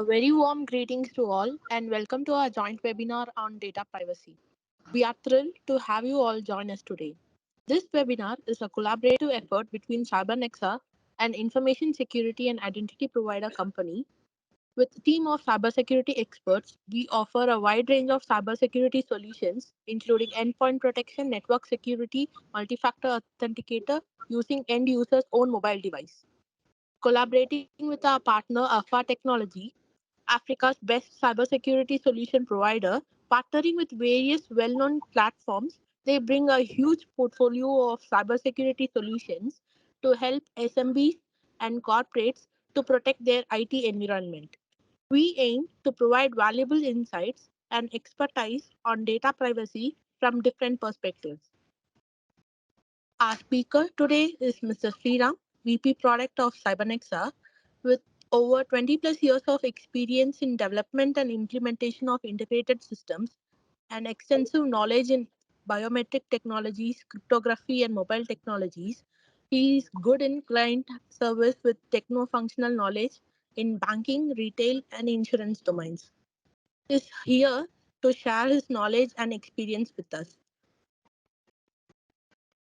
A very warm greetings to all and welcome to our joint webinar on data privacy. We are thrilled to have you all join us today. This webinar is a collaborative effort between Cybernexa, an information security and identity provider company. With a team of cybersecurity experts, we offer a wide range of cybersecurity solutions, including endpoint protection, network security, multi-factor authenticator using end users' own mobile device. Collaborating with our partner Alpha Technology, Africa's best cybersecurity solution provider, partnering with various well-known platforms, they bring a huge portfolio of cybersecurity solutions to help SMBs and corporates to protect their IT environment. We aim to provide valuable insights and expertise on data privacy from different perspectives. Our speaker today is Mr. Sriram, VP Product of Cybernexa, with over 20 plus years of experience in development and implementation of integrated systems and extensive knowledge in biometric technologies, cryptography, and mobile technologies. He is good in client service with techno-functional knowledge in banking, retail, and insurance domains. He is here to share his knowledge and experience with us.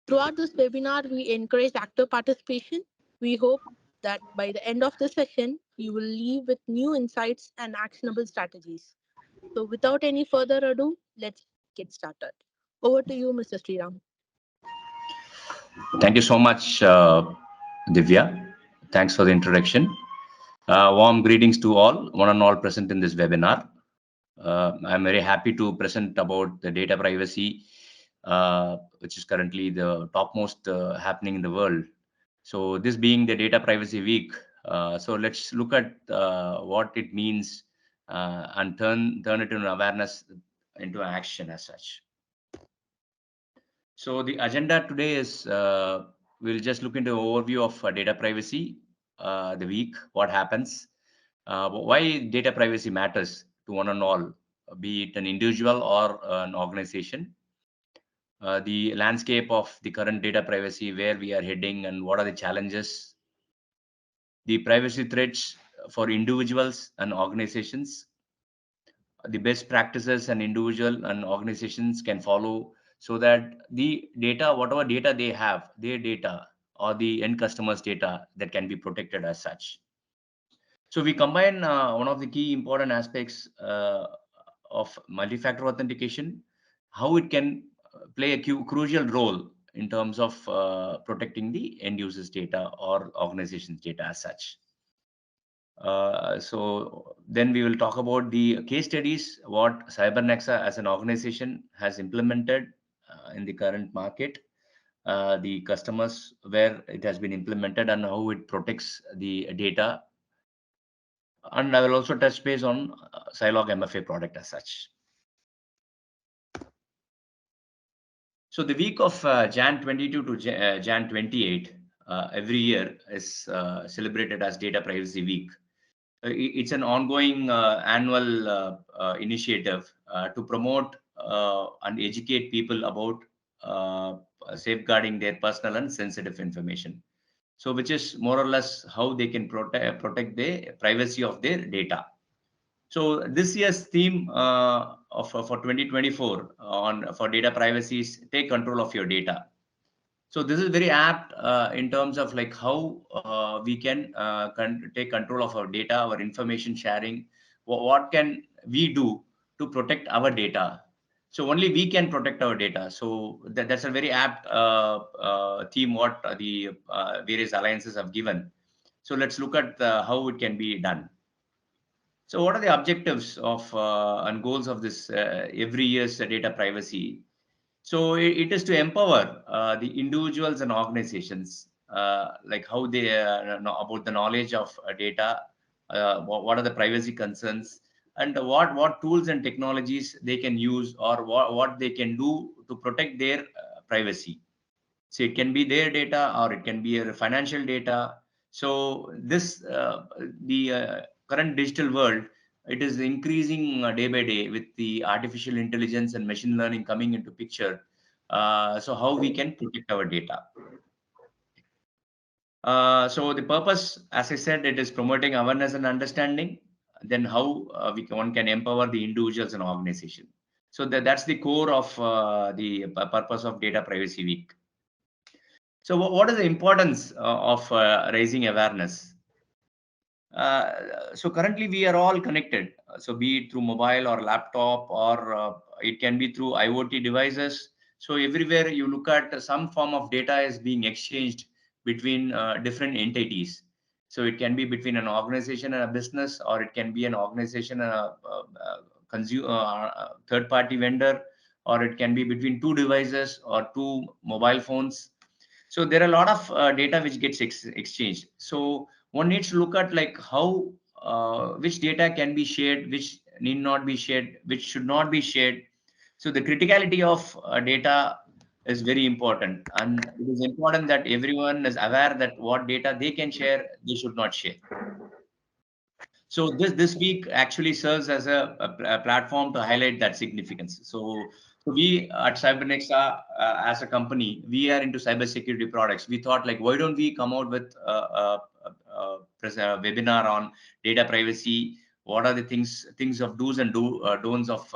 Throughout this webinar, we encourage active participation. We hope that by the end of the session, you will leave with new insights and actionable strategies. So without any further ado, let's get started. Over to you, Mr. Sriram. Thank you so much, Divya. Thanks for the introduction. Warm greetings to all, one and all present in this webinar. I'm very happy to present about the data privacy, which is currently the topmost happening in the world. So this being the Data Privacy Week, so let's look at what it means and turn it into awareness into action as such. So the agenda today is we'll just look into overview of data privacy, the week, what happens, why data privacy matters to one and all, be it an individual or an organization, the landscape of the current data privacy, where we are heading and what are the challenges, the privacy threats for individuals and organizations, the best practices and individual and organizations can follow so that the data, whatever data they have, their data or the end customers data, that can be protected as such. So we combine one of the key important aspects of multi-factor authentication, how it can play a crucial role in terms of protecting the end users data or organizations data as such. So then we will talk about the case studies, what Cybernexa as an organization has implemented in the current market, the customers where it has been implemented and how it protects the data. And I will also touch base on Silog MFA product as such. So the week of Jan 22 to Jan 28 every year is celebrated as Data Privacy Week. It's an ongoing annual initiative to promote and educate people about safeguarding their personal and sensitive information. So which is more or less how they can protect the privacy of their data. So this year's theme for 2024 for data privacy is take control of your data. So this is very apt in terms of like how we can take control of our data, our information sharing. What can we do to protect our data? So only we can protect our data. So that's a very apt theme what the various alliances have given. So let's look at how it can be done. So what are the objectives of and goals of this every year's data privacy? So it is to empower the individuals and organizations, like how they know about the knowledge of data, what are the privacy concerns, and what tools and technologies they can use, or what they can do to protect their privacy. So it can be their data or it can be financial data. So this the current digital world, it is increasing day by day with the artificial intelligence and machine learning coming into picture. So how we can protect our data. So the purpose, as I said, it is promoting awareness and understanding. then how one can empower the individuals and organization. So that's the core of the purpose of Data Privacy Week. So what is the importance of raising awareness? So currently we are all connected. So be it through mobile or laptop, or it can be through IoT devices. So everywhere you look at, some form of data is being exchanged between different entities. So it can be between an organization and a business, or it can be an organization and a consumer, third party vendor, or it can be between two devices or two mobile phones. So there are a lot of data which gets exchanged. So one needs to look at like how which data can be shared, which need not be shared, which should not be shared. So the criticality of data is very important, and it is important that everyone is aware that what data they can share, they should not share. So this week actually serves as a platform to highlight that significance. So we at Cybernexa, as a company, we are into cybersecurity products. We thought like, why don't we come out with a webinar on data privacy? What are the things of do's and don'ts of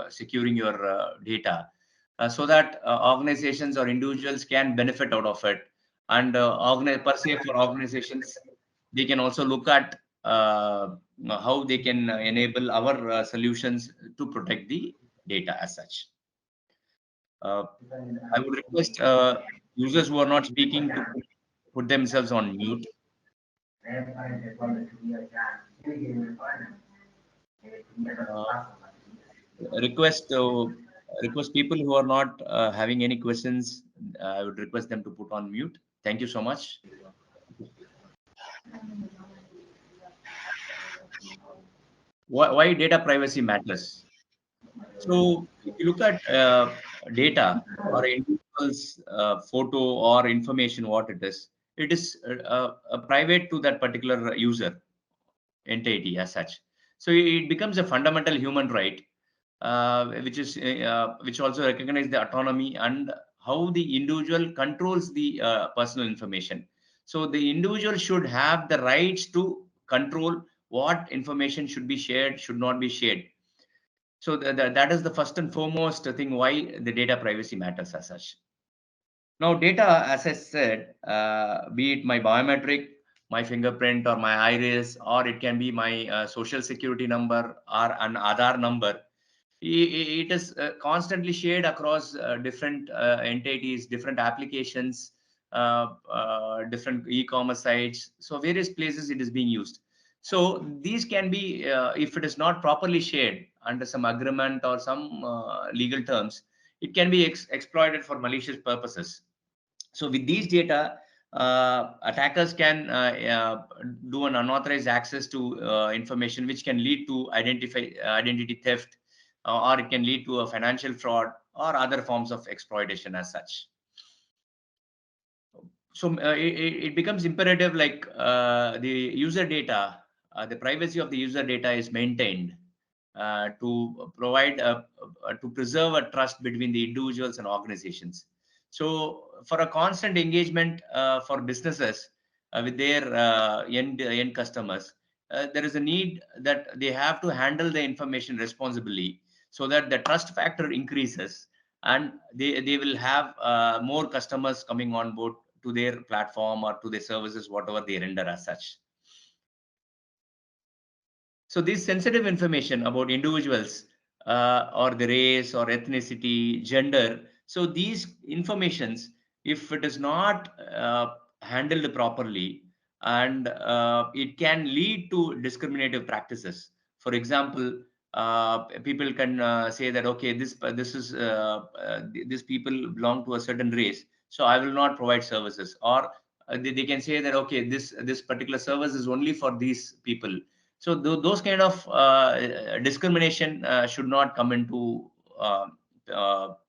securing your data, so that organizations or individuals can benefit out of it, and per se for organizations, they can also look at how they can enable our solutions to protect the data as such. Uh, I would request users who are not speaking to put themselves on mute. Uh, request people who are not having any questions. I would request them to put on mute. Thank you so much. Why data privacy matters? So if you look at data or individual's photo or information, what it is private to that particular user entity as such. So it becomes a fundamental human right, which also recognize the autonomy and how the individual controls the personal information. So the individual should have the rights to control what information should be shared, should not be shared. So that is the first and foremost thing why the data privacy matters as such. Now, data, as I said, be it my biometric, my fingerprint, or my iris, or it can be my social security number or an Aadhaar number. It is constantly shared across different entities, different applications, different e-commerce sites. So various places it is being used. So these can be, if it is not properly shared under some agreement or some legal terms, it can be exploited for malicious purposes. So with these data, attackers can do an unauthorized access to information, which can lead to identity theft, or it can lead to a financial fraud or other forms of exploitation as such. So it becomes imperative, like the user data, the privacy of the user data is maintained to provide to preserve a trust between the individuals and organizations. So for a constant engagement for businesses with their end customers, there is a need that they have to handle the information responsibly, so that the trust factor increases, and they will have more customers coming on board to their platform or to their services, whatever they render as such. So this sensitive information about individuals, or the race or ethnicity, gender, so these informations, if it is not handled properly, and it can lead to discriminative practices. For example, people can say that, okay, this people belong to a certain race, so I will not provide services. Or they can say that, okay, this particular service is only for these people. So those kind of discrimination should not come into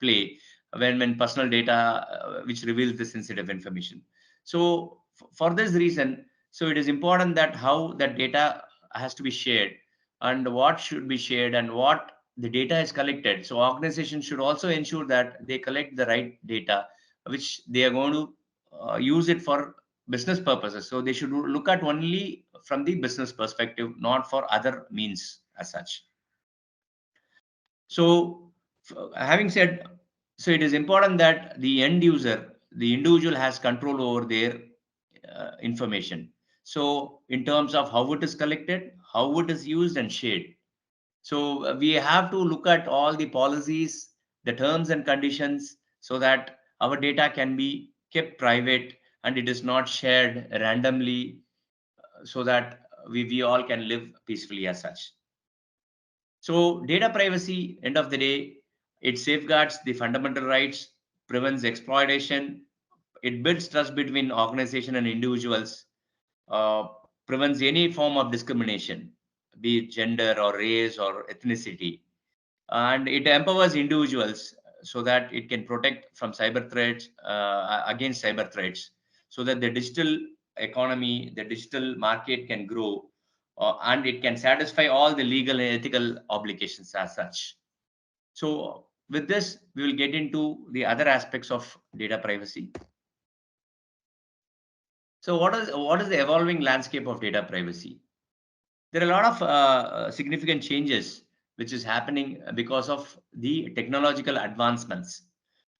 play when personal data which reveals the sensitive information. So for this reason, so it is important that how that data has to be shared, and what should be shared, and what the data is collected. So organizations should also ensure that they collect the right data, which they are going to use it for business purposes. So they should look at only from the business perspective, not for other means as such. So having said, so it is important that the end user, the individual, has control over their information. So in terms of how it is collected, how it is used and shared. So we have to look at all the policies, the terms and conditions, so that our data can be kept private and it is not shared randomly, so that we all can live peacefully as such. So data privacy, end of the day, it safeguards the fundamental rights, prevents exploitation, it builds trust between organization and individuals, uh, prevents any form of discrimination, be it gender or race or ethnicity, and it empowers individuals so that it can protect from cyber threats, against cyber threats, so that the digital economy, the digital market can grow, and it can satisfy all the legal and ethical obligations as such. So with this, we will get into the other aspects of data privacy. So what is the evolving landscape of data privacy? There are a lot of significant changes which is happening because of the technological advancements,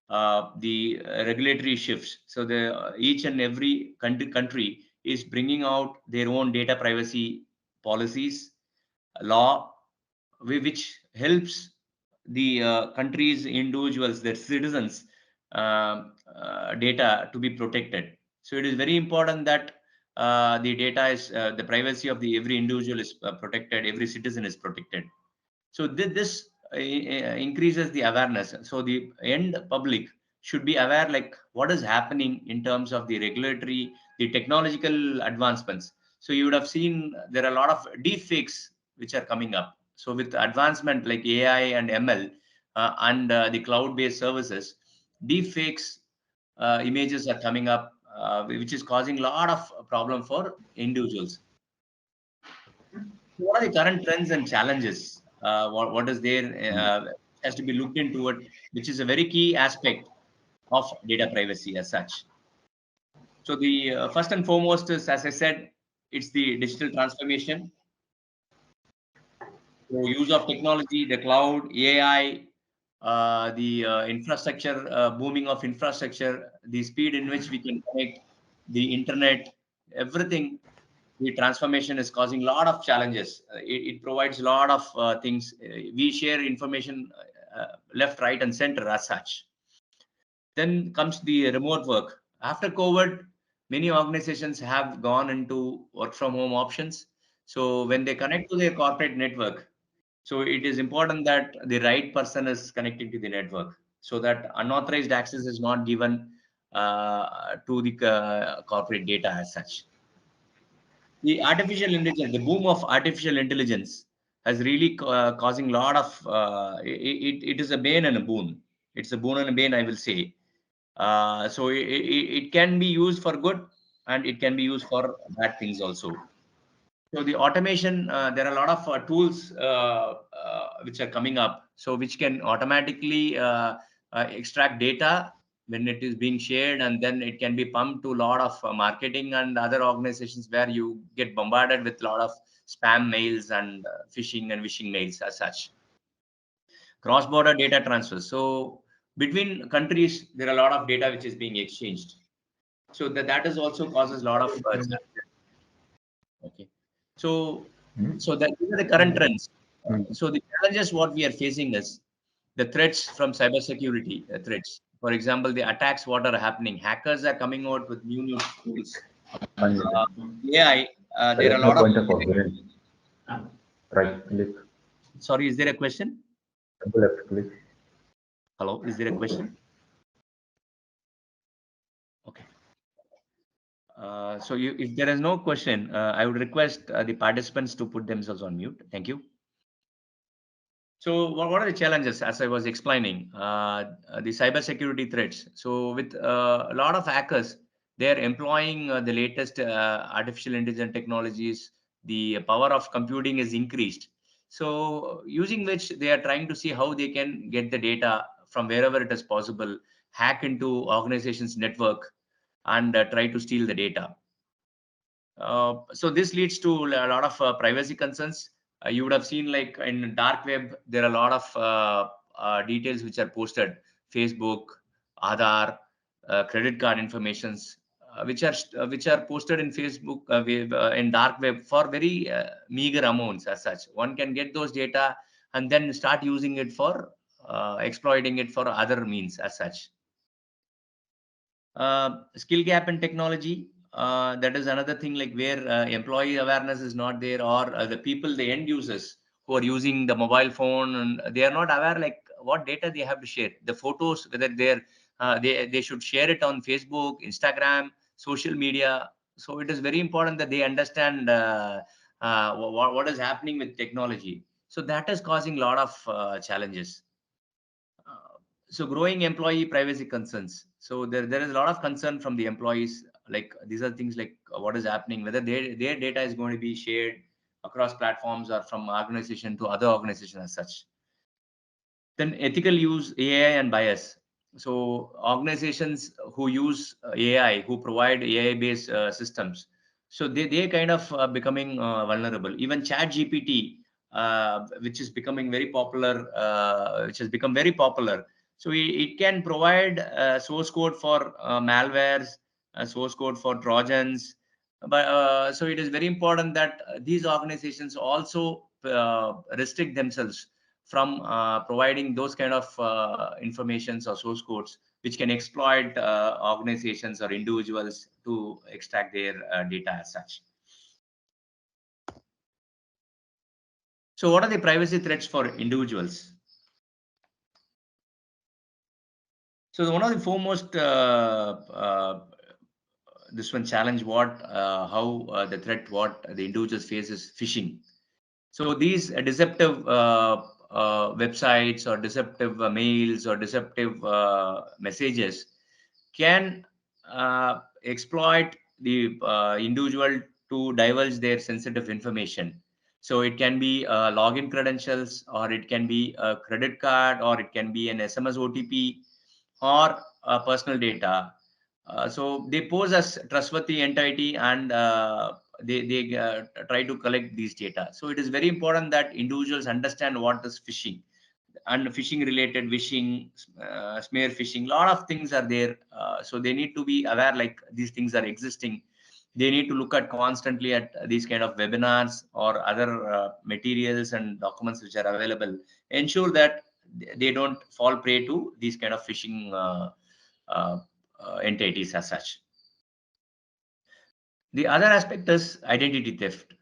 the regulatory shifts. So the each and every country is bringing out their own data privacy policies, law, which helps the countries, individuals, their citizens, data to be protected. So it is very important that the data is, the privacy of the every individual is protected, every citizen is protected. So this increases the awareness. So the end public should be aware, like what is happening in terms of the regulatory, the technological advancements. So you would have seen there are a lot of deep fakes which are coming up. So with advancement like AI and ML, and the cloud-based services, deep fakes images are coming up, which is causing a lot of problem for individuals. What are the current trends and challenges? What is there, has to be looked into it, which is a very key aspect of data privacy as such. So the first and foremost is, as I said, it's the digital transformation. So use of technology, the cloud, AI, the infrastructure, booming of infrastructure, the speed in which we can connect, the internet, everything. The transformation is causing a lot of challenges. It provides a lot of things. We share information left, right, and center as such. Then comes the remote work. After COVID, many organizations have gone into work from home options. So when they connect to their corporate network, so it is important that the right person is connected to the network, so that unauthorized access is not given to the corporate data as such. The artificial intelligence, the boom of artificial intelligence has really causing a lot of, it is a bane and a boon. It's a boon and a bane, I will say. So it can be used for good and it can be used for bad things also. So the automation, there are a lot of tools which are coming up, so which can automatically extract data when it is being shared, and then it can be pumped to a lot of marketing and other organizations, where you get bombarded with a lot of spam mails and phishing and wishing mails as such. Cross-border data transfers. So between countries, there are a lot of data which is being exchanged. So that is also causes a lot of challenges. Okay. So, these are the current trends. So the challenges what we are facing is the threats from cybersecurity threats. For example, the attacks what are happening. Hackers are coming out with new tools. Uh, AI, there are a No lot of. point of occurrence. Right click, Sorry, is there a question? left click. Hello, is there a question? Okay. So if there is no question, I would request the participants to put themselves on mute. Thank you. So what are the challenges? As I was explaining, the cybersecurity threats. So with a lot of hackers, they are employing the latest artificial intelligence technologies. The power of computing is increased. So using which they are trying to see how they can get the data from wherever it is possible, hack into organizations' network, and try to steal the data. So this leads to a lot of privacy concerns. You would have seen, like in dark web, there are a lot of details which are posted: Facebook, Aadhaar, credit card informations, which are posted in Facebook, in dark web for very meager amounts. As such, one can get those data and then start using it for exploiting it for other means. As such, skill gap in technology, that is another thing, like where employee awareness is not there, or the people, the end users who are using the mobile phone, and they are not aware like what data they have to share, the photos, whether they should share it on Facebook, Instagram, social media. So it is very important that they understand what is happening with technology. So that is causing a lot of challenges. So growing employee privacy concerns. So there is a lot of concern from the employees. Like these are things like what is happening, whether their data is going to be shared across platforms or from organization to other organization as such. Then ethical use AI and bias. So organizations who use AI, who provide AI based systems, so they kind of becoming vulnerable. Even chat gpt, which is becoming very popular, which has become very popular. So it can provide source code for malwares, source code for trojans. But so it is very important that these organizations also restrict themselves from providing those kind of informations or source codes which can exploit organizations or individuals to extract their data as such. So what are the privacy threats for individuals? So one of the foremost this one challenge, what how the threat what the individuals face is phishing. So these deceptive websites or deceptive mails or deceptive messages can exploit the individual to divulge their sensitive information. So it can be login credentials, or it can be a credit card, or it can be an SMS OTP, or personal data. So they pose as trustworthy entity, and they try to collect these data. So it is very important that individuals understand what is phishing, and phishing related phishing, smear phishing, lot of things are there. So they need to be aware like these things are existing. They need to look at constantly at these kind of webinars or other materials and documents which are available, ensure that they don't fall prey to these kind of phishing uh, entities as such. The other aspect is identity theft.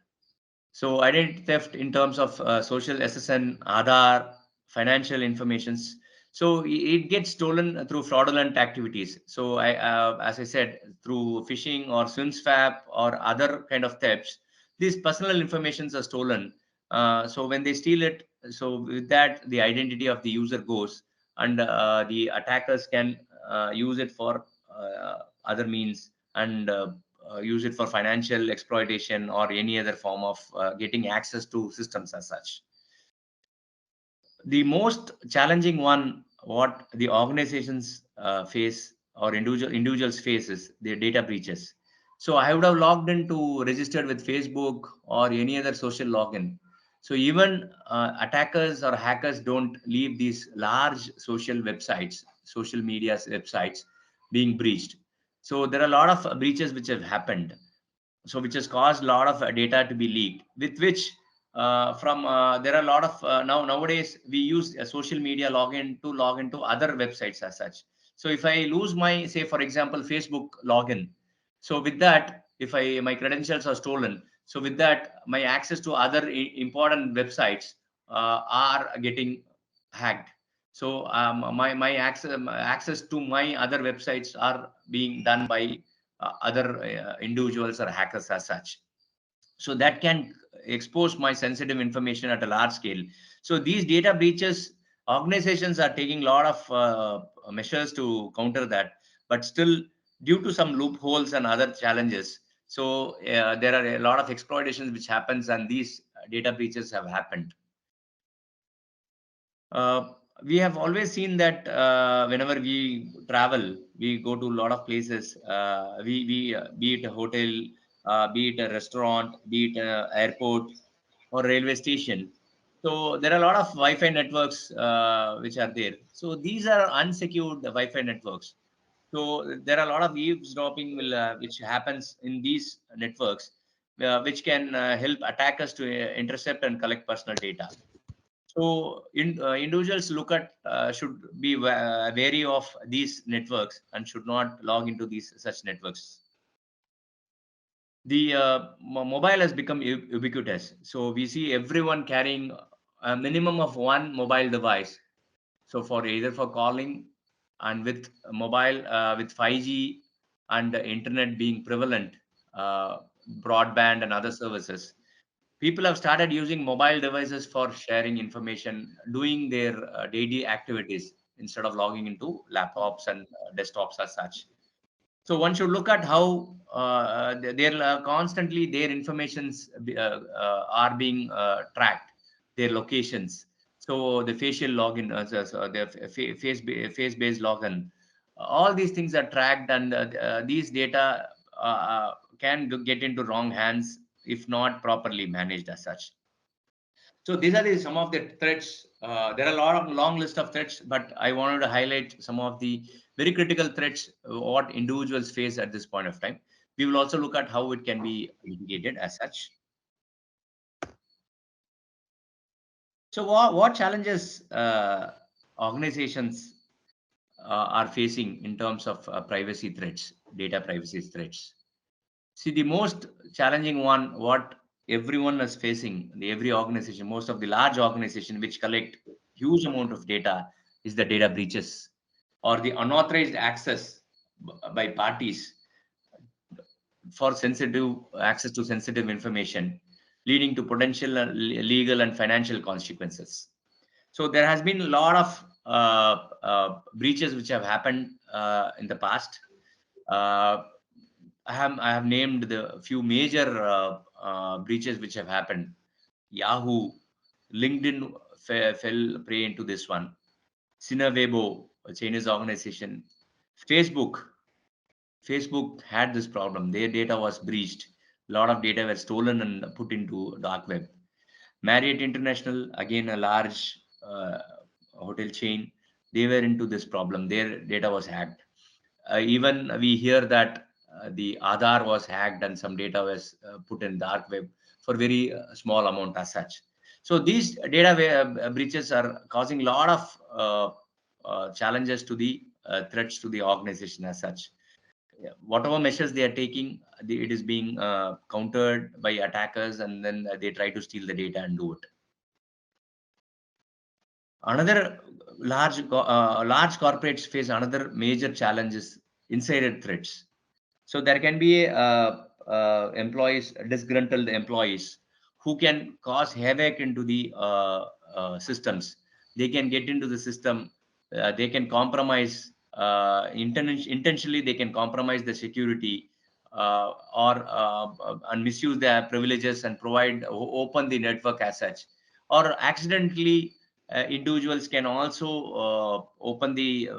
So identity theft in terms of social SSN, Aadhaar, financial informations. So it gets stolen through fraudulent activities. So as I said, through phishing or swap or other kind of thefts, these personal informations are stolen. So when they steal it, so with that the identity of the user goes, and the attackers can use it for other means, and use it for financial exploitation or any other form of getting access to systems as such. The most challenging one what the organizations face or individuals face is their data breaches. So I would have logged in to registered with Facebook or any other social login. So even attackers or hackers don't leave these large social websites, social media websites being breached. So there are a lot of breaches which have happened, so which has caused a lot of data to be leaked, with which from there are a lot of nowadays we use a social media login to log into other websites as such. So if I lose my, say for example, Facebook login, so with that, if I my credentials are stolen, so with that my access to other important websites are getting hacked. So my access to my other websites are being done by other individuals or hackers as such. So that can expose my sensitive information at a large scale. So these data breaches, organizations are taking a lot of measures to counter that, but still, due to some loopholes and other challenges, so there are a lot of exploitations which happens, and these data breaches have happened. uh, we have always seen that whenever we travel, we go to a lot of places. We be it a hotel be it a restaurant, be it an airport or railway station. So there are a lot of Wi-Fi networks which are there. So these are unsecured Wi-Fi networks. So there are a lot of eavesdropping which happens in these networks, which can help attackers to intercept and collect personal data. So individuals should be wary of these networks and should not log into these such networks. The mobile has become ubiquitous. So we see everyone carrying a minimum of one mobile device. So for either for calling, and with mobile with 5G and the internet being prevalent, uh, broadband and other services, people have started using mobile devices for sharing information, doing their daily activities instead of logging into laptops and desktops as such. So one should look at how they're constantly their informations are being tracked, their locations. So the facial login, the face based login, all these things are tracked, and these data can get into wrong hands if not properly managed as such. So these are some of the threats. There are a lot of long list of threats, but I wanted to highlight some of the very critical threats what individuals face at this point of time. We will also look at how it can be mitigated as such. So what challenges organizations are facing in terms of privacy threats, data privacy threats? See, the most challenging one, what everyone is facing, every organization, most of the large organization which collect huge amount of data, is the data breaches or the unauthorized access by parties for sensitive access to sensitive information, leading to potential legal and financial consequences. So there has been a lot of breaches which have happened in the past. Uh, I have named the few major breaches which have happened. Yahoo, LinkedIn fell prey into this one. Weibo, a Chinese organization. Facebook, Facebook had this problem. Their data was breached. A lot of data were stolen and put into dark web. Marriott International, again a large hotel chain, they were into this problem. Their data was hacked. Even we hear that the Aadhaar was hacked and some data was put in dark web for very small amount as such. So these data breaches are causing a lot of challenges to the threats to the organization as such. Yeah, whatever measures they are taking, it is being countered by attackers, and then they try to steal the data and do it. Another large corporates face another major challenge is insider threats. So there can be employees, disgruntled employees, who can cause havoc into the systems. They can get into the system. They can compromise intentionally. They can compromise the security or and misuse their privileges and open the network as such, or accidentally. Individuals can also open the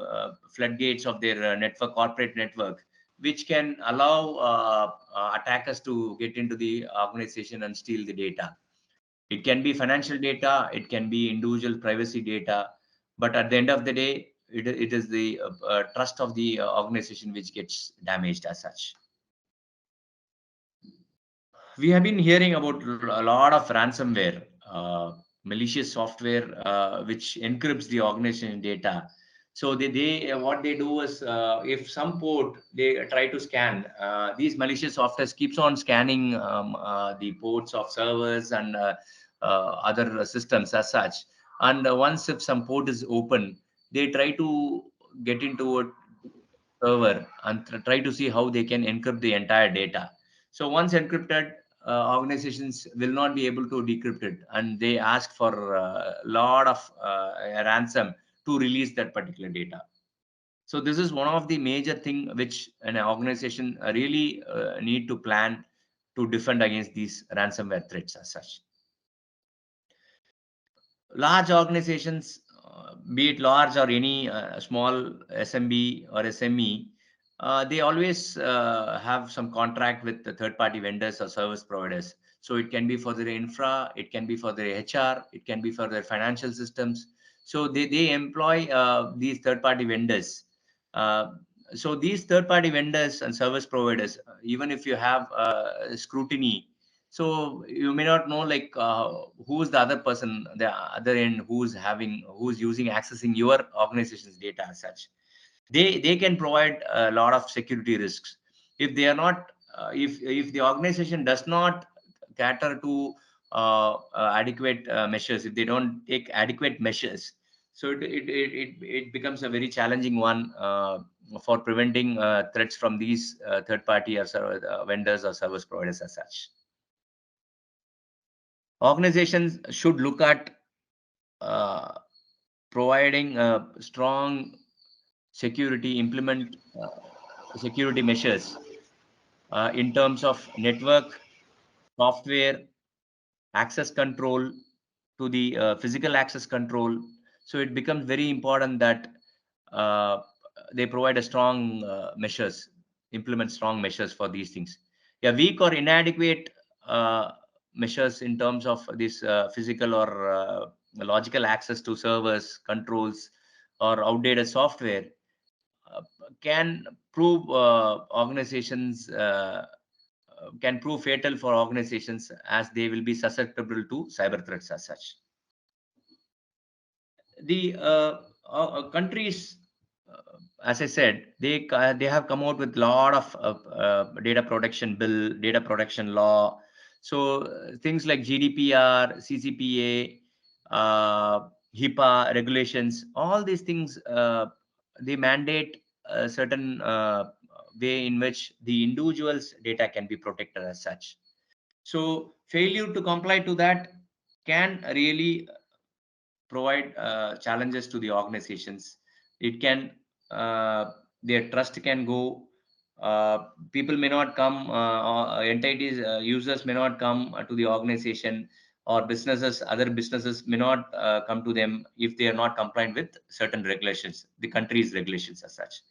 floodgates of their corporate network, which can allow attackers to get into the organization and steal the data. It can be financial data, it can be individual privacy data, but at the end of the day, it is the trust of the organization which gets damaged as such. We have been hearing about a lot of ransomware, malicious software which encrypts the organization data. So they what they do is, if some port they try to scan, these malicious softwares keeps on scanning the ports of servers and other systems as such. And once if some port is open, they try to get into a server and try to see how they can encrypt the entire data. So once encrypted, organizations will not be able to decrypt it, and they ask for a lot of a ransom to release that particular data. So this is one of the major thing which an organization really need to plan to defend against these ransomware threats as such. Large organizations, be it large or any small SMB or SME, they always have some contract with the third-party vendors or service providers. So it can be for their infra, it can be for their HR, it can be for their financial systems. So they employ these third-party vendors. Uh, so these third-party vendors and service providers, even if you have scrutiny, so you may not know like who's the other person, the other end, who's using accessing your organization's data as such. They can provide a lot of security risks if they are not if the organization does not cater to adequate measures, if they don't take adequate measures. So it becomes a very challenging one for preventing threats from these third party or vendors or service providers as such. Organizations should look at uh, providing strong security, implement security measures in terms of network, software, access control to the physical access control. So it becomes very important that uh, they provide a strong measures, implement strong measures for these things. Yeah, weak or inadequate uh, measures in terms of this physical or logical access to servers, controls, or outdated software uh, can prove organizations can prove fatal for organizations, as they will be susceptible to cyber threats as such. The countries, as I said, they have come out with a lot of data protection bill, data protection law. So things like GDPR, CCPA, HIPAA regulations, all these things, they mandate a certain way in which the individual's data can be protected as such. So failure to comply to that can really provide challenges to the organizations. It can their trust can go. People may not come, or entities, users may not come to the organization, or businesses, other businesses may not come to them if they are not compliant with certain regulations, the country's regulations as such.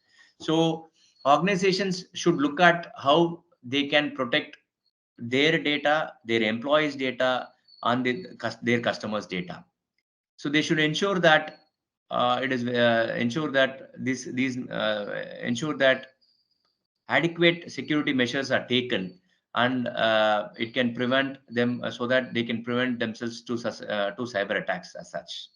So organizations should look at how they can protect their data, their employees' data, and their customers' data. So they should ensure that it is ensure that these ensure that adequate security measures are taken, and it can prevent them, so that they can prevent themselves to cyber attacks as such.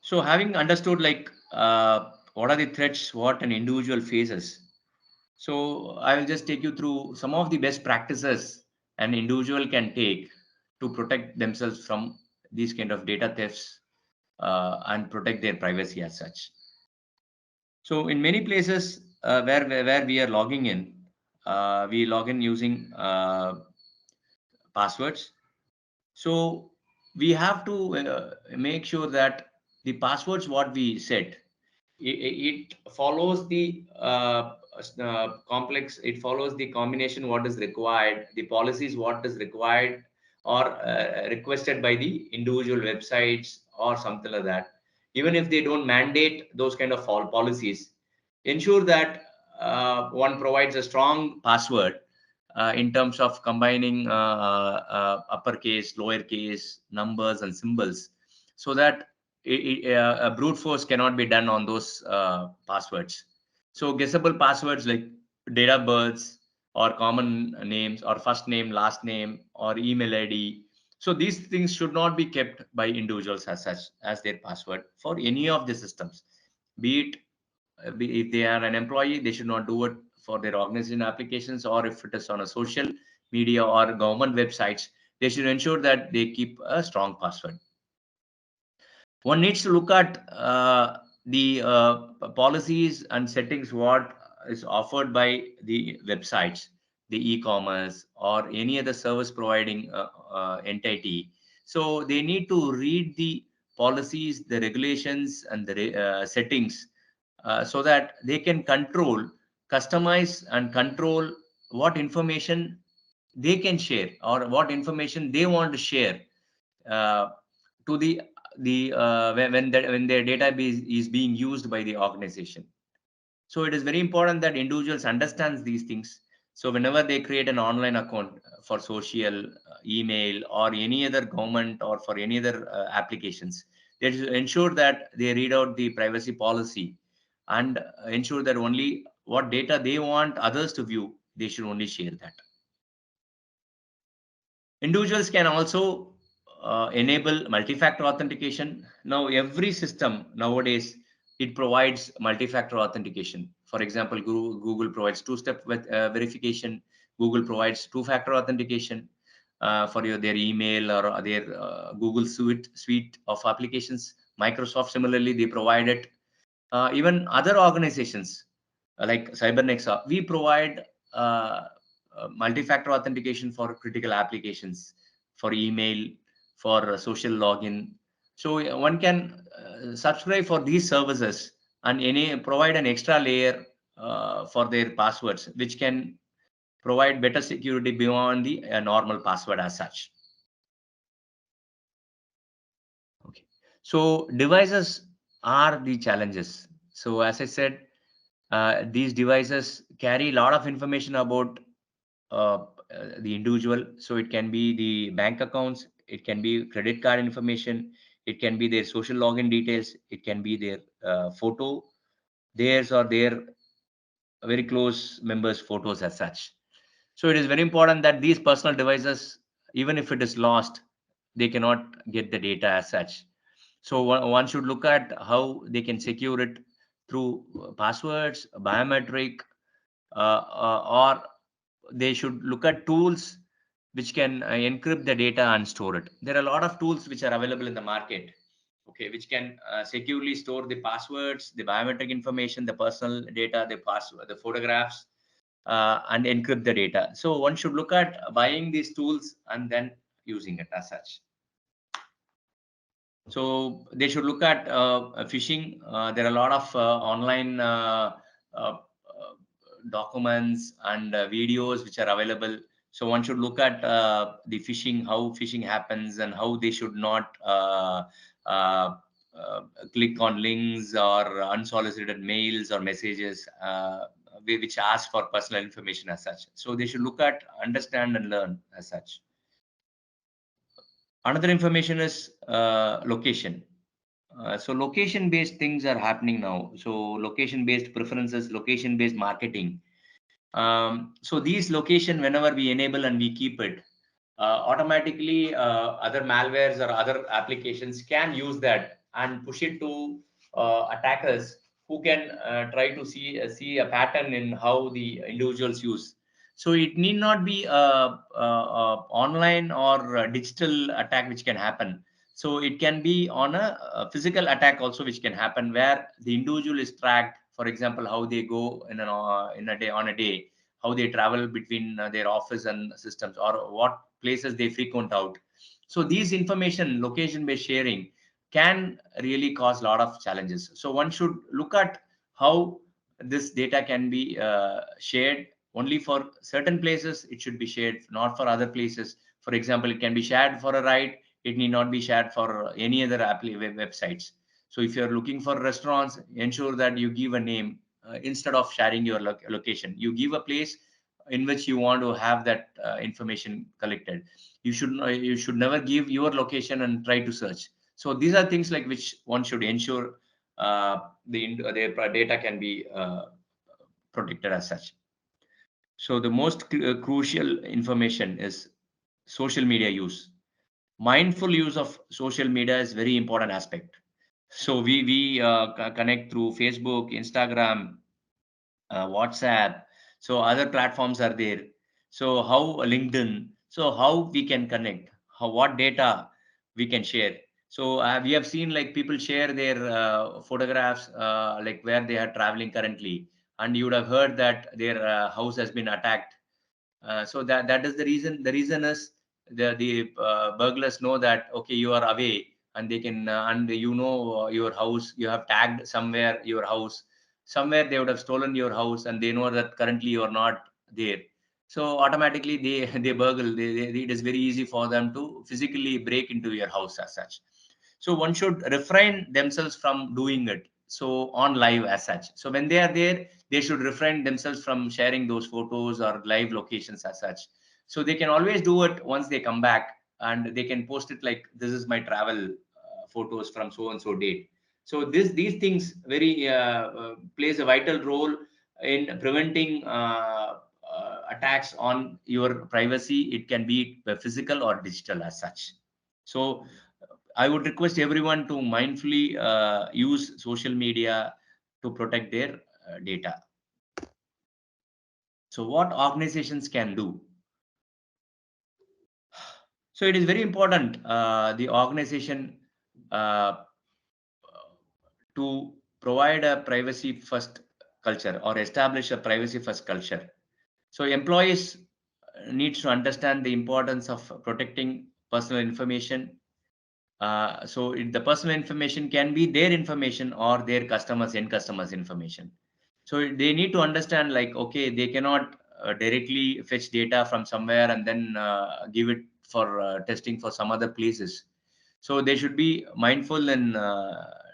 So having understood like what are the threats what an individual faces, so I will just take you through some of the best practices an individual can take to protect themselves from these kind of data thefts and protect their privacy as such. So in many places where we are logging in, we log in using passwords. So we have to make sure that the passwords what we set, it follows the complex, it follows the combination what is required, the policies what is required or requested by the individual websites or something like that. Even if they don't mandate those kind of policies, ensure that one provides a strong password in terms of combining uppercase, lowercase, numbers, and symbols, so that a brute force cannot be done on those passwords. So guessable passwords like date of births or common names or first name, last name, or email ID. So these things should not be kept by individuals as such as their password for any of the systems. Be it if they are an employee, they should not do it for their organization applications, or if it is on a social media or government websites, they should ensure that they keep a strong password. One needs to look at the policies and settings what is offered by the websites, the e-commerce or any other service providing entity. So they need to read the policies, the regulations, and the settings, so that they can customize and control what information they can share or what information they want to share uh, to the when their database is being used by the organization. So it is very important that individuals understands these things. So whenever they create an online account for social, email, or any other government, or for any other applications, they should ensure that they read out the privacy policy, and ensure that only what data they want others to view, they should only share that. Individuals can also enable multi-factor authentication. Now, every system nowadays, it provides multi-factor authentication. For example, Google provides two-step verification. Google provides two-factor authentication for their email or their Google suite of applications. Microsoft similarly, they provide it. Even other organizations like Cybernexa, we provide multi-factor authentication for critical applications, for email, for social login. So one can subscribe for these services and provide an extra layer for their passwords, which can provide better security beyond the normal password as such. Okay. So devices are the challenges. So as I said, these devices carry a lot of information about the individual. So it can be the bank accounts, it can be credit card information, it can be their social login details, it can be their photo, theirs or their very close members' photos as such. So it is very important that these personal devices, even if it is lost, they cannot get the data as such. So one should look at how they can secure it through passwords, biometric, or they should look at tools which can encrypt the data and store it. There are a lot of tools which are available in the market, okay, which can securely store the passwords, the biometric information, the personal data, the password, the photographs, and encrypt the data. So one should look at buying these tools and then using it as such. So they should look at phishing. There are a lot of online uh, documents and videos which are available. So one should look at the phishing, how phishing happens, and how they should not uh, uh, click on links or unsolicited mails or messages which ask for personal information as such. So they should look at, understand, and learn as such. Another information is location. So location based things are happening now. So location based preferences, location based marketing. So these location, whenever we enable and we keep it, automatically other malwares or other applications can use that and push it to attackers who can try to see a pattern in how the individuals use. So it need not be online or digital attack which can happen. So it can be on a physical attack also which can happen, where the individual is tracked. For example, how they go in a day, on a day, how they travel between their office and systems, or what places they frequent out. So these information, location based sharing, can really cause a lot of challenges. So one should look at how this data can be shared. Only for certain places it should be shared, not for other places. For example, it can be shared for a ride, it need not be shared for any other websites. So if you're looking for restaurants, ensure that you give a name instead of sharing your location. You give a place in which you want to have that information collected. You should never give your location and try to search. So these are things like which one should ensure their data can be protected as such. So the most crucial information is social media use. Mindful use of social media is very important aspect. So we connect through Facebook, Instagram, WhatsApp. So other platforms are there. So how LinkedIn. So how we can connect. How what data we can share. So we have seen like people share their photographs like where they are traveling currently, and you would have heard that their house has been attacked. So that is the reason. The reason is the burglars know that okay, you are away, and they can and your house. You have tagged somewhere your house. Somewhere they would have stolen your house, and they know that currently you are not there. So automatically they they burgle. It is very easy for them to physically break into your house as such. So one should refrain themselves from doing it. So on live as such. So when they are there, they should refrain themselves from sharing those photos or live locations as such. So they can always do it once they come back, and they can post it like, this is my travel photos from so and so date. So these things very plays a vital role in preventing attacks on your privacy. It can be physical or digital as such. So I would request everyone to mindfully use social media to protect their data. So what organizations can do? So it is very important, the organization uh, to provide a privacy first culture or establish a privacy first culture. So employees needs to understand the importance of protecting personal information. The personal information can be their information or their customers end customers information. So they need to understand, like, okay, they cannot directly fetch data from somewhere and then give it for testing for some other places. So they should be mindful in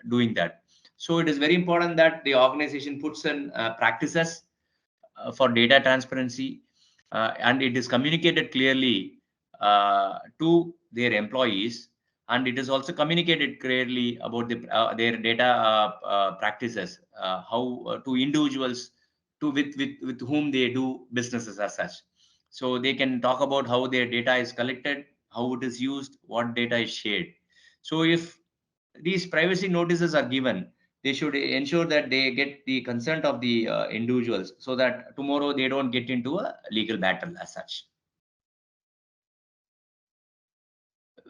doing that. So it is very important that the organization puts in practices for data transparency, and it is communicated clearly to their employees, and it is also communicated clearly about their data practices, how to individuals, to with whom they do businesses as such. So they can talk about how their data is collected, how it is used, what data is shared. So if these privacy notices are given, they should ensure that they get the consent of the individuals, so that tomorrow they don't get into a legal battle as such.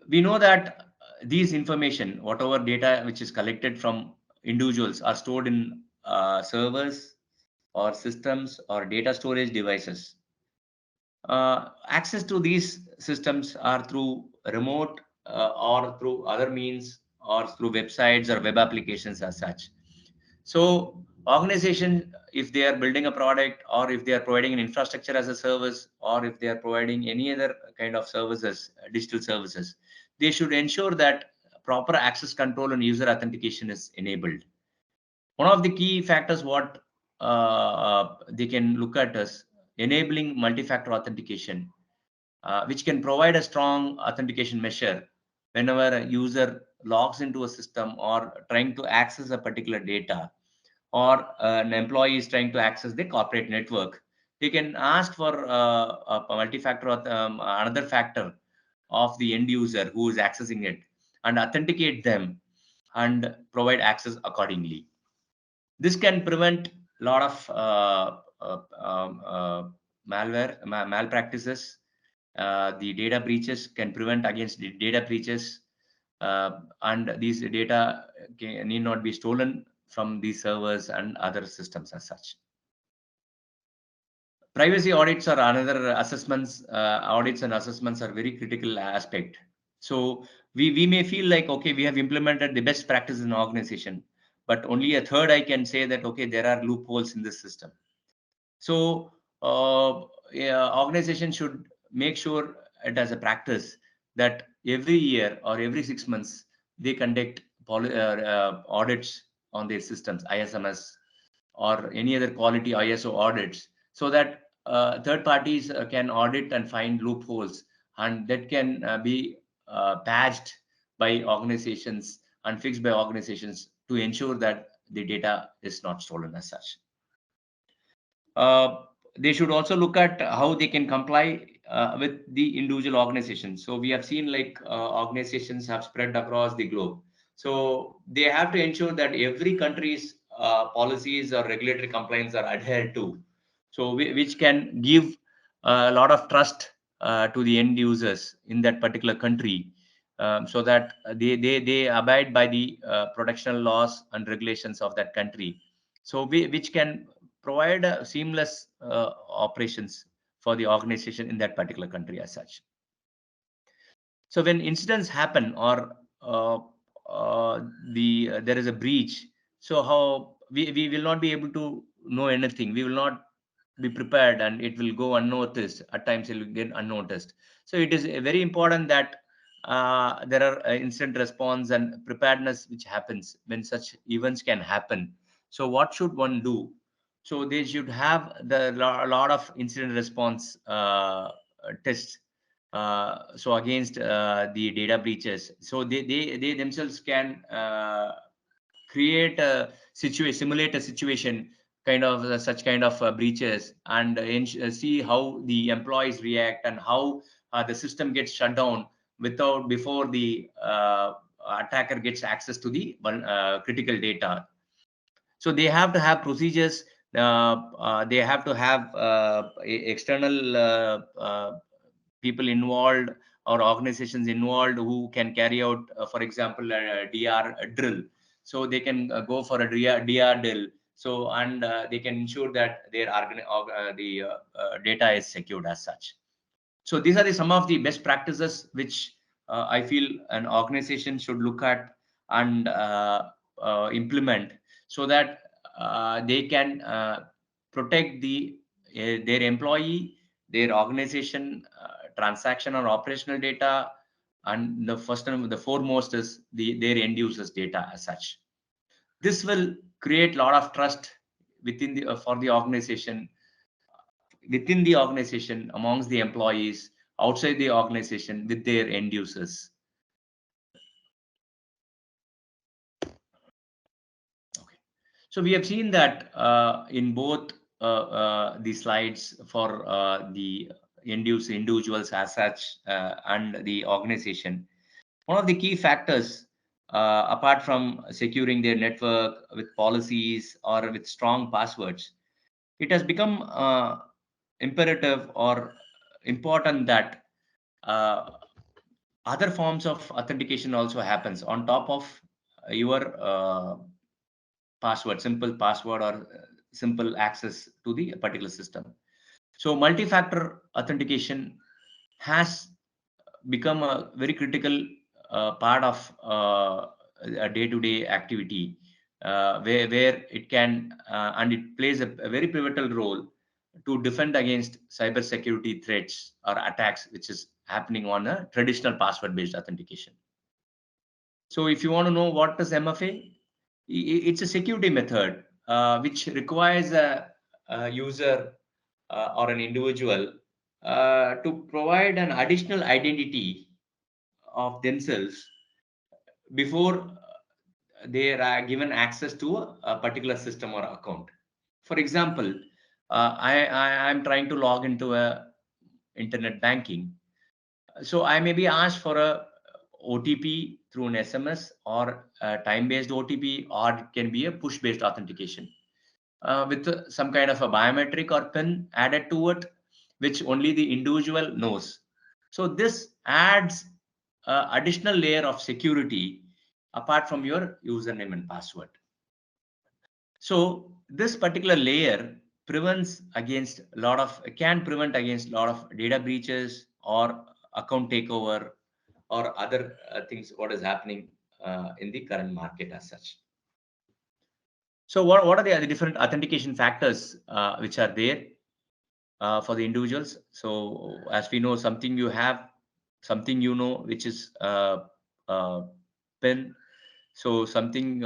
We know that these information, whatever data which is collected from individuals, are stored in servers or systems or data storage devices. Access to these systems are through remote or through other means, or through websites or web applications as such. So organization, if they are building a product, or if they are providing an infrastructure as a service, or if they are providing any other kind of services, digital services, they should ensure that proper access control and user authentication is enabled. One of the key factors what they can look at is enabling multi-factor authentication, which can provide a strong authentication measure whenever a user logs into a system or trying to access a particular data, or an employee is trying to access the corporate network. They can ask for a multi-factor, another factor of the end user who is accessing it, and authenticate them and provide access accordingly. This can prevent a lot of malpractices. The data breaches can prevent against the data breaches, and these data need not be stolen from these servers and other systems as such. Privacy audits are another assessments. Audits and assessments are very critical aspect. So we may feel like, okay, we have implemented the best practice in organization, but only a third I can say that, okay, there are loopholes in this system. So yeah, organization should make sure it as a practice that every year or every 6 months they conduct audits on their systems, ISMS or any other quality ISO audits, so that third parties can audit and find loopholes, and that can be patched by organizations and fixed by organizations to ensure that the data is not stolen as such. Uh, they should also look at how they can comply with the individual organizations. So we have seen, like, organizations have spread across the globe. So they have to ensure that every country's policies or regulatory compliance are adhered to. So which can give a lot of trust to the end users in that particular country, so that they abide by the protectional laws and regulations of that country. So which can provide seamless operations for the organization in that particular country as such. So when incidents happen, or uh, there is a breach, so how we will not be able to know anything. We will not be prepared, and it will go unnoticed. At times it will get unnoticed. So it is very important that there are incident response and preparedness which happens when such events can happen. So what should one do? So they should have a lot of incident response tests. So against the data breaches, so they themselves can create a situation, simulate a situation, kind of such kind of breaches, and see how the employees react and how the system gets shut down without before the attacker gets access to the critical data. So they have to have procedures. They have to have external people involved or organizations involved who can carry out, for example, a DR drill. So they can go for a DR drill. So and they can ensure that their data is secured as such. So these are some of the best practices which I feel an organization should look at and implement, so that they can protect their employee, their organization, transaction or operational data, and the first and the foremost is their end users data as such. This will create a lot of trust within the for the organization, within the organization, amongst the employees, outside the organization, with their end users. Okay. So we have seen that in both the slides for the end user individuals as such and the organization. One of the key factors, apart from securing their network with policies or with strong passwords, it has become imperative or important that other forms of authentication also happens on top of your password, simple password, or simple access to the particular system. So multi-factor authentication has become a very critical part of a day-to-day activity, where it can and it plays a very pivotal role to defend against cybersecurity threats or attacks, which is happening on a traditional password-based authentication. So if you want to know what is MFA, it's a security method which requires a user or an individual to provide an additional identity of themselves before they are given access to a particular system or account. For example, I'm trying to log into a internet banking. So I may be asked for a OTP through an SMS or a time-based OTP, or it can be a push-based authentication with some kind of a biometric or PIN added to it, which only the individual knows. So this adds additional layer of security apart from your username and password. So this particular layer prevents against a lot of can prevent against a lot of data breaches or account takeover or other things what is happening in the current market as such. So what are the other different authentication factors which are there for the individuals? So as we know, something you have, something you know, which is PIN. So something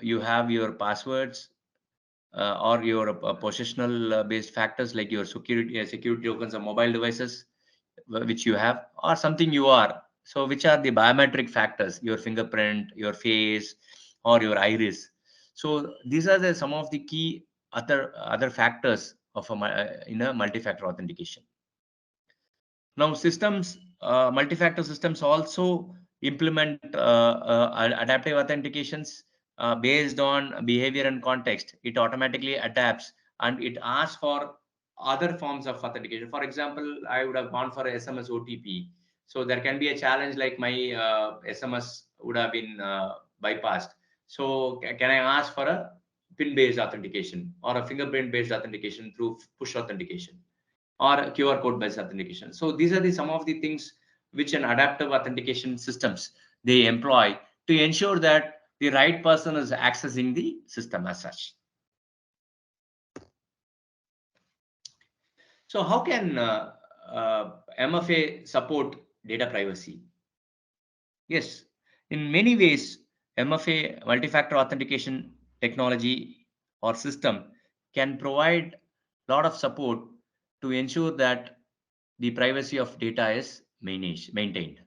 you have your passwords or your positional based factors like your security tokens or mobile devices which you have, or something you are. So which are the biometric factors, your fingerprint, your face, or your iris. So these are some of the key other factors of in a multi-factor authentication. Now systems, multi-factor systems also implement adaptive authentications based on behavior and context. It automatically adapts and it asks for other forms of authentication. For example, I would have gone for a SMS OTP. So there can be a challenge like my SMS would have been bypassed. So can I ask for a PIN-based authentication or a fingerprint-based authentication through push authentication, or QR code based authentication? So these are some of the things which an adaptive authentication systems they employ to ensure that the right person is accessing the system as such. So how can MFA support data privacy? Yes, in many ways, MFA multi-factor authentication technology or system can provide a lot of support to ensure that the privacy of data is maintained.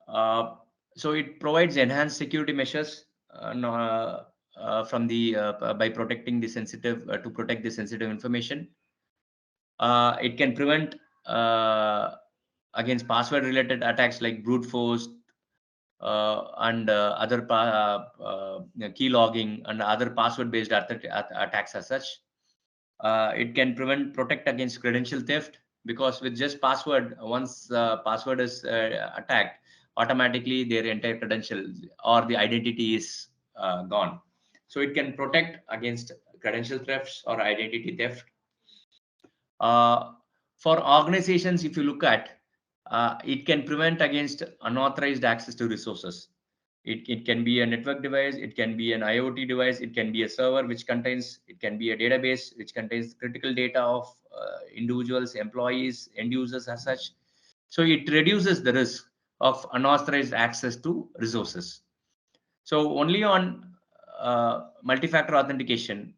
Uh, so it provides enhanced security measures from the by protecting the sensitive to protect the sensitive information. It can prevent against password related attacks like brute force and other key logging and other password based attacks as such. It can protect against credential theft, because with just password, once password is attacked, automatically their entire credential or the identity is gone. So it can protect against credential thefts or identity theft. uh, for organizations, if you look at, it can prevent against unauthorized access to resources. It can be a network device, it can be an IoT device, it can be a server which contains, it can be a database which contains critical data of individuals, employees, end users as such. So it reduces the risk of unauthorized access to resources. So only on multi-factor authentication,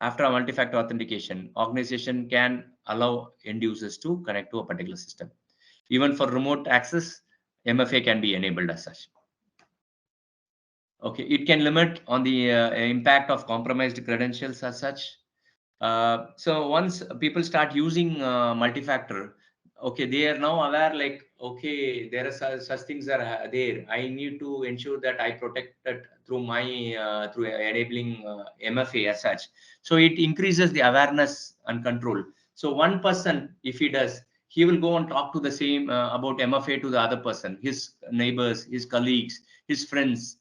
after a multi-factor authentication, organization can allow end users to connect to a particular system. Even for remote access, MFA can be enabled as such. Okay, it can limit on the impact of compromised credentials as such. So once people start using multi-factor, okay, they are now aware, like, okay, there are such things are there. I need to ensure that I protect it through my through enabling MFA as such. So it increases the awareness and control. So one person, if he does, he will go and talk to the same about MFA to the other person, his neighbors, his colleagues, his friends,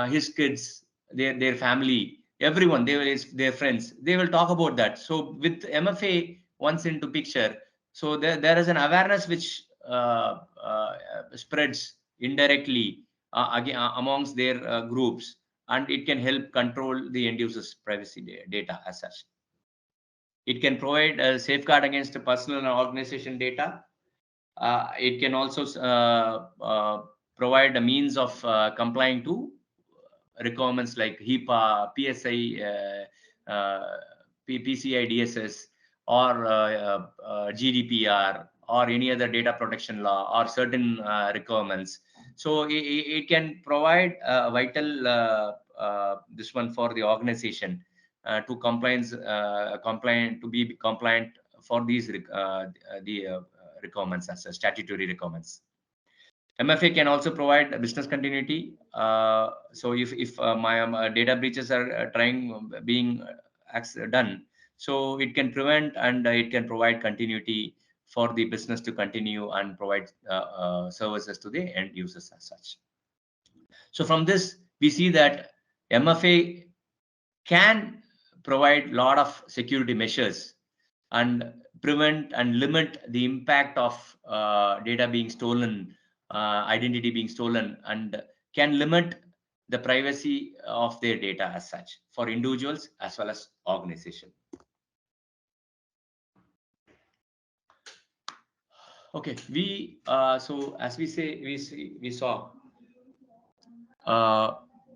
his kids, their family, everyone, they will, their friends, they will talk about that. So with MFA once into picture, so there is an awareness which spreads indirectly again amongst their groups, and it can help control the end users privacy data as such. It can provide a safeguard against personal and organization data. It can also provide a means of complying to requirements like HIPAA, PSI, PCI DSS, or GDPR, or any other data protection law, or certain requirements. So it can provide a vital this one for the organization to compliant to be compliant for these the requirements as statutory requirements. MFA can also provide business continuity. So if my data breaches are being done, so it can prevent, and it can provide continuity for the business to continue and provide services to the end users as such. So from this, we see that MFA can provide a lot of security measures and prevent and limit the impact of data being stolen, identity being stolen, and can limit the privacy of their data as such for individuals as well as organization. Okay, so as we saw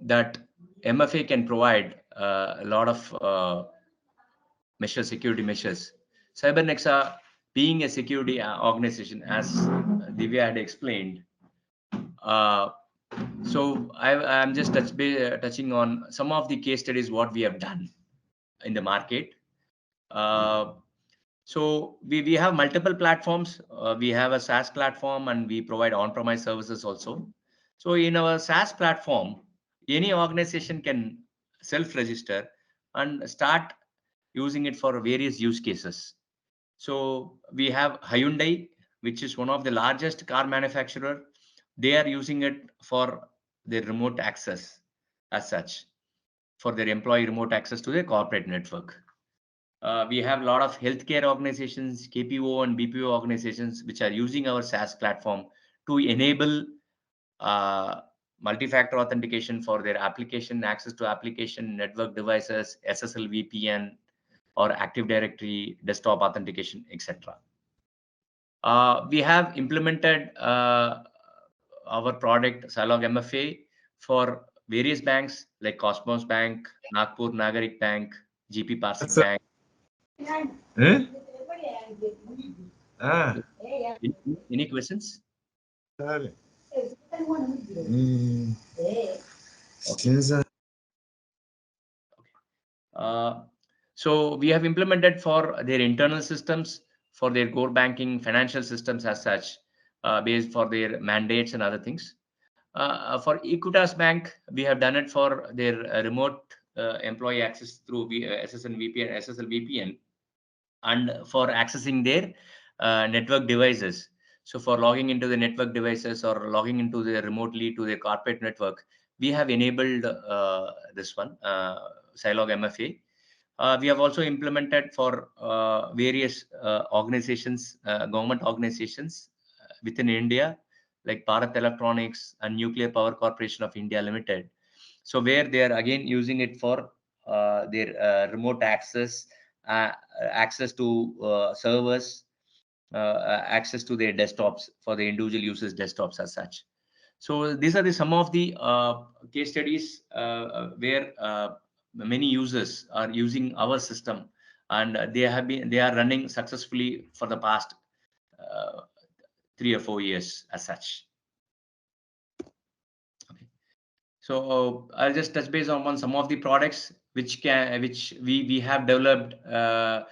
that MFA can provide a lot of security measures. Cybernexa, being a security organization, as Divya had explained, uh, so I'm just touching on some of the case studies what we have done in the market. Uh, so we have multiple platforms. We have a SaaS platform, and we provide on-premise services also. So in our SaaS platform, any organization can self-register and start using it for various use cases. So we have Hyundai, which is one of the largest car manufacturer. They are using it for their remote access as such, for their employee remote access to their corporate network. We have a lot of healthcare organizations, KPO and BPO organizations, which are using our SaaS platform to enable uh, multi-factor authentication for their application, access to application, network devices, SSL VPN, or Active Directory, desktop authentication, etc. We have implemented our product Cylog MFA for various banks like Cosmos Bank, Nagpur Nagarik Bank, GP Parsik Bank. Hmm? Ah, Any questions? dale. Mm, Okay. since Uh, so we have implemented for their internal systems, for their core banking financial systems as such, based for their mandates and other things. For Equitas Bank, we have done it for their remote employee access through SSL VPN, SSL VPN, and for accessing their network devices. So for logging into the network devices or logging into the remotely to the corporate network, we have enabled this one, Silog MFA. We have also implemented for various organizations, government organizations within India, like Bharat Electronics and Nuclear Power Corporation of India Limited. So where they are again using it for their remote access, access to servers, access to their desktops for the individual users' desktops as such. So these are the some of the case studies where many users are using our system, and they are running successfully for the past uh, 3 or 4 years as such. Okay. So I'll just touch base on some of the products which we have developed, uh,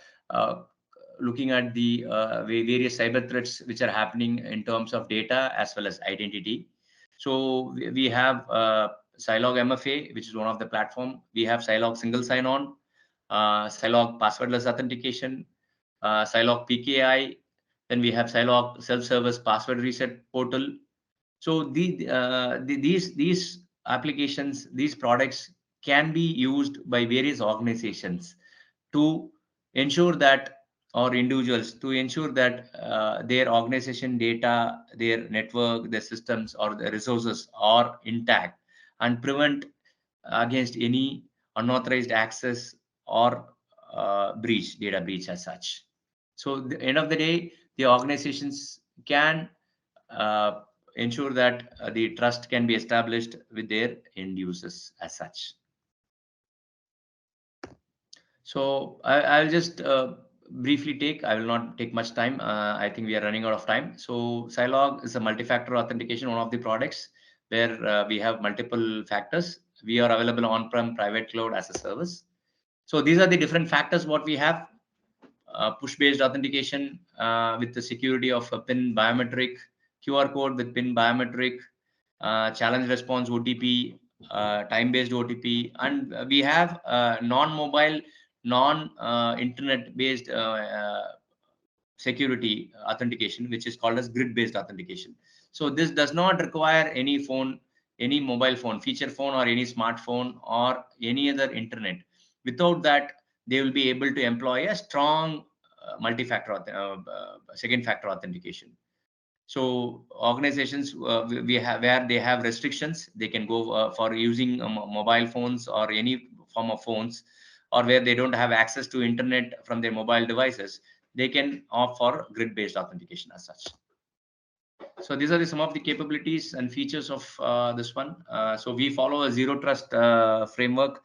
looking at the various cyber threats which are happening in terms of data as well as identity. So we have Silog MFA, which is one of the platform. We have Silog single sign-on, Silog passwordless authentication, Silog PKI. Then we have Silog self-service password reset portal. So these applications, these products can be used by various organizations to ensure that, or individuals to ensure that their organization data, their network, their systems, or the resources are intact and prevent against any unauthorized access or data breach as such. So the end of the day, the organizations can uh, ensure that the trust can be established with their end users as such. So I'll just briefly take, I will not take much time. I think we are running out of time. So Silog is a multi-factor authentication, one of the products where we have multiple factors. We are available on-prem, private cloud as a service. So these are the different factors what we have. Push-based authentication with the security of a PIN biometric, QR code with PIN biometric, challenge response OTP, time-based OTP, and we have non-mobile, non-internet-based security authentication, which is called as grid-based authentication. So this does not require any phone, any mobile phone, feature phone, or any smartphone or any other internet. Without that, they will be able to employ a strong multi-factor, second factor authentication. So organizations we have where they have restrictions, they can go for using mobile phones or any form of phones, or where they don't have access to internet from their mobile devices, they can opt for grid-based authentication as such. So these are some of the capabilities and features of this one. So we follow a zero trust framework,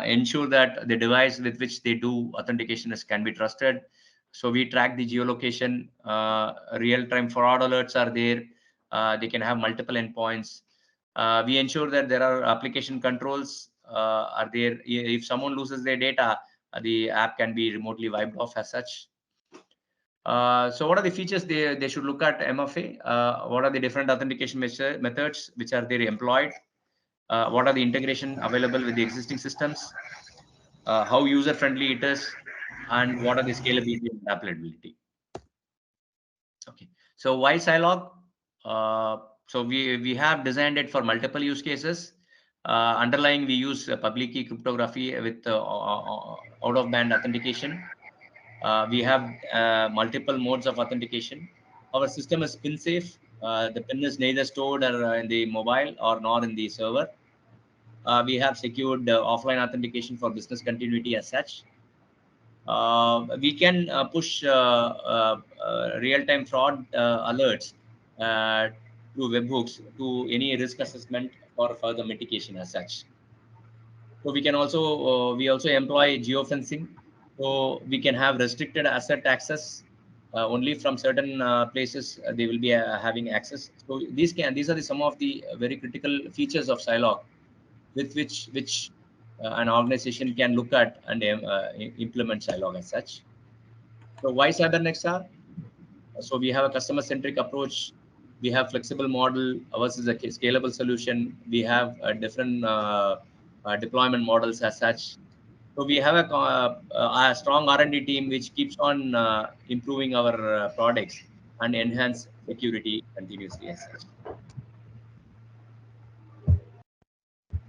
ensure that the device with which they do authentication can be trusted. So we track the geolocation, real-time fraud alerts are there. They can have multiple endpoints. We ensure that there are application controls are there. If someone loses their data, the app can be remotely wiped off as such. So what are the features they should look at MFA? What are the different authentication methods which are there employed? What are the integration available with the existing systems? How user friendly it is, and what are the scalability and adaptability? Okay, so why Silog? So we have designed it for multiple use cases. Underlying, we use public key cryptography with out of band authentication. We have multiple modes of authentication. Our system is pin safe. The pin is neither stored in the mobile or nor in the server. We have secured offline authentication for business continuity as such. We can push real-time fraud alerts through webhooks to any risk assessment or further mitigation as such. So we can also we also employ geofencing, so we can have restricted asset access. Only from certain places they will be having access. So these are some of the very critical features of Silog, with which an organization can look at and implement Silog as such. So why Cybernexa? So we have a customer-centric approach. We have flexible model versus a scalable solution. We have different deployment models as such. So we have a strong R&D team which keeps on improving our products and enhance security continuously as such.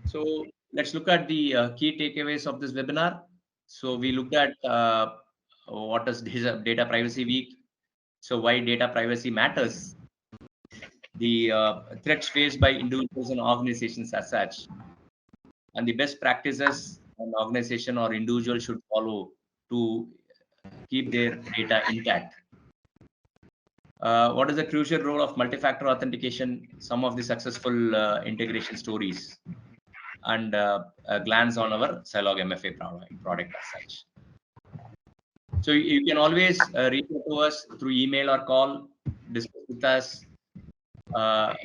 So let's look at the key takeaways of this webinar. So we looked at what is data privacy week. So why data privacy matters, the threats faced by individuals and organizations as such, and the best practices an organization or individual should follow to keep their data intact. What is the crucial role of multi-factor authentication? Some of the successful integration stories, and a glance on our Silog MFA product as such. So you can always reach out to us through email or call, discuss with us.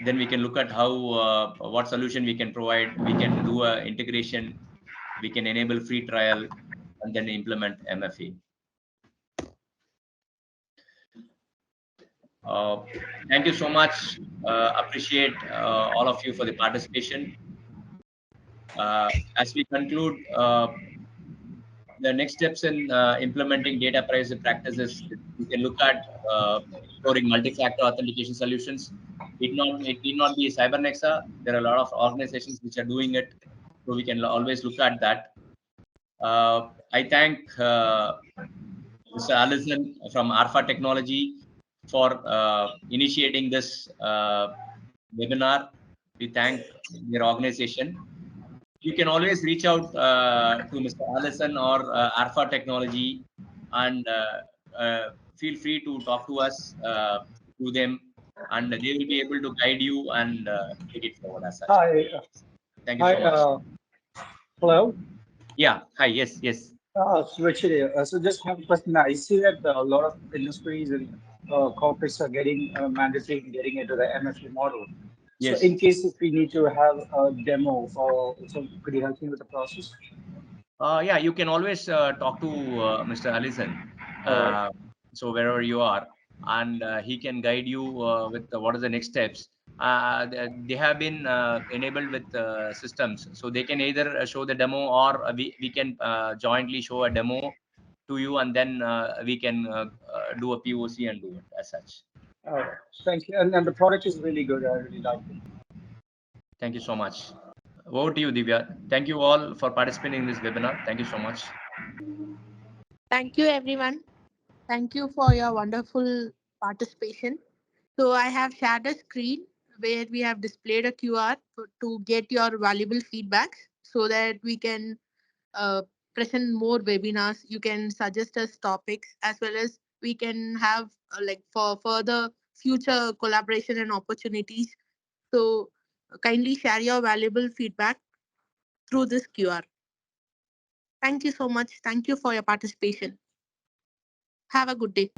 Then we can look at how what solution we can provide. We can do a integration. We can enable free trial and then implement MFA. Uh, Thank you so much. Appreciate all of you for the participation. As we conclude, the next steps in implementing data privacy practices, we can look at exploring multi-factor authentication solutions. It need not be Cybernexa. There are a lot of organizations which are doing it, so we can always look at that. I thank Mr. Allison from Alpha Technology for initiating this webinar. We thank their organization. You can always reach out to Mr. Allison or Alpha Technology, and feel free to talk to us to them, and they will be able to guide you and take it forward as such. Hi. Thank you so much. Hello. Yeah. Hi. Yes. Yes. So actually, so just have a question. I see that a lot of industries and corporates are getting mandatory in getting into the MFA model. So Yes. in case if we need to have a demo for, so could you help me with the process? Yeah, you can always talk to Mr. Allison. All right. So wherever you are, and he can guide you with what are the next steps. They have been enabled with systems, so they can either show the demo, or we can jointly show a demo to you, and then we can do a POC and do it as such. All right. Thank you. And the product is really good. I really like it. Thank you so much. Over to you, Divya. Thank you all for participating in this webinar. Thank you so much. Thank you, everyone. Thank you for your wonderful participation. So I have shared a screen where we have displayed a QR to get your valuable feedback so that we can uh, present more webinars. You can suggest us topics, as well as we can have like for further future collaboration and opportunities. So kindly share your valuable feedback through this QR. Thank you so much. Thank you for your participation. Have a good day.